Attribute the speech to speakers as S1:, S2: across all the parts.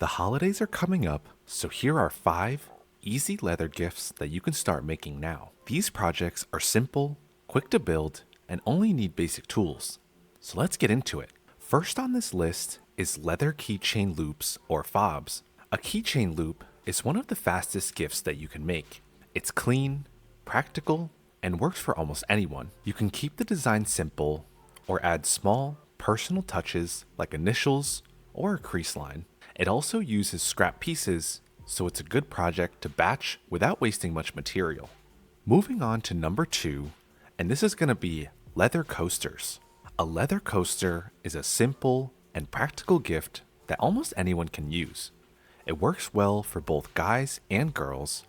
S1: The holidays are coming up, so here are 5 easy leather gifts that you can start making now. These projects are simple, quick to build, and only need basic tools. So let's get into it. First on this list is leather keychain loops or fobs. A keychain loop is one of the fastest gifts that you can make. It's clean, practical, and works for almost anyone. You can keep the design simple or add small, personal touches like initials or a crease line. It also uses scrap pieces, so it's a good project to batch without wasting much material. Moving on to number 2, and this is going to be leather coasters. A leather coaster is a simple and practical gift that almost anyone can use. It works well for both guys and girls,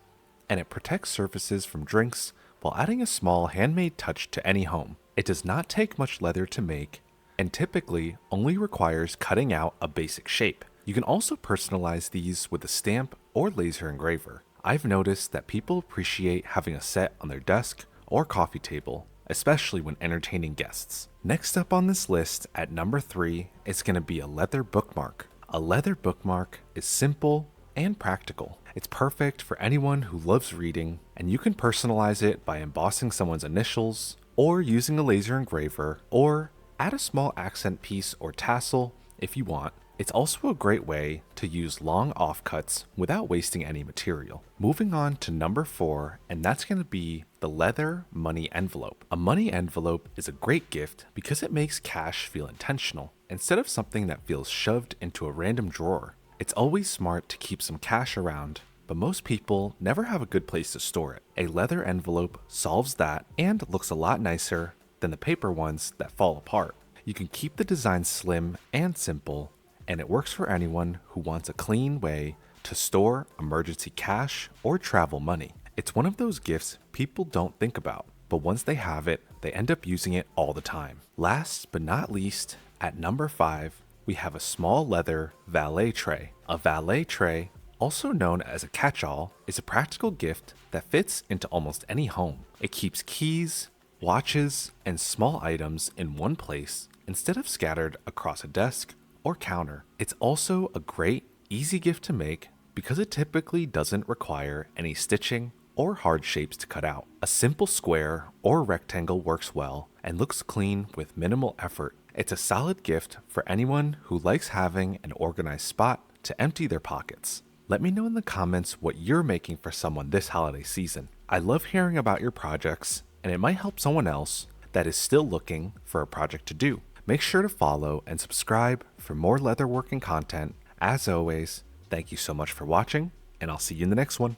S1: and it protects surfaces from drinks while adding a small handmade touch to any home. It does not take much leather to make, and typically only requires cutting out a basic shape. You can also personalize these with a stamp or laser engraver. I've noticed that people appreciate having a set on their desk or coffee table, especially when entertaining guests. Next up on this list at number 3 is going to be a leather bookmark. A leather bookmark is simple and practical. It's perfect for anyone who loves reading, and you can personalize it by embossing someone's initials, or using a laser engraver, or add a small accent piece or tassel if you want. It's also a great way to use long offcuts without wasting any material. Moving on to number 4, and that's going to be the leather money envelope. A money envelope is a great gift because it makes cash feel intentional, instead of something that feels shoved into a random drawer. It's always smart to keep some cash around, but most people never have a good place to store it. A leather envelope solves that and looks a lot nicer than the paper ones that fall apart. You can keep the design slim and simple, and it works for anyone who wants a clean way to store emergency cash or travel money. It's one of those gifts people don't think about, but once they have it, they end up using it all the time. Last but not least, at number 5, we have a small leather valet tray. A valet tray, also known as a catch-all, is a practical gift that fits into almost any home. It keeps keys, watches, and small items in one place instead of scattered across a desk or counter. It's also a great, easy gift to make because it typically doesn't require any stitching or hard shapes to cut out. A simple square or rectangle works well and looks clean with minimal effort. It's a solid gift for anyone who likes having an organized spot to empty their pockets. Let me know in the comments what you're making for someone this holiday season. I love hearing about your projects, and it might help someone else that is still looking for a project to do. Make sure to follow and subscribe for more leatherworking content. As always, thank you so much for watching, and I'll see you in the next one.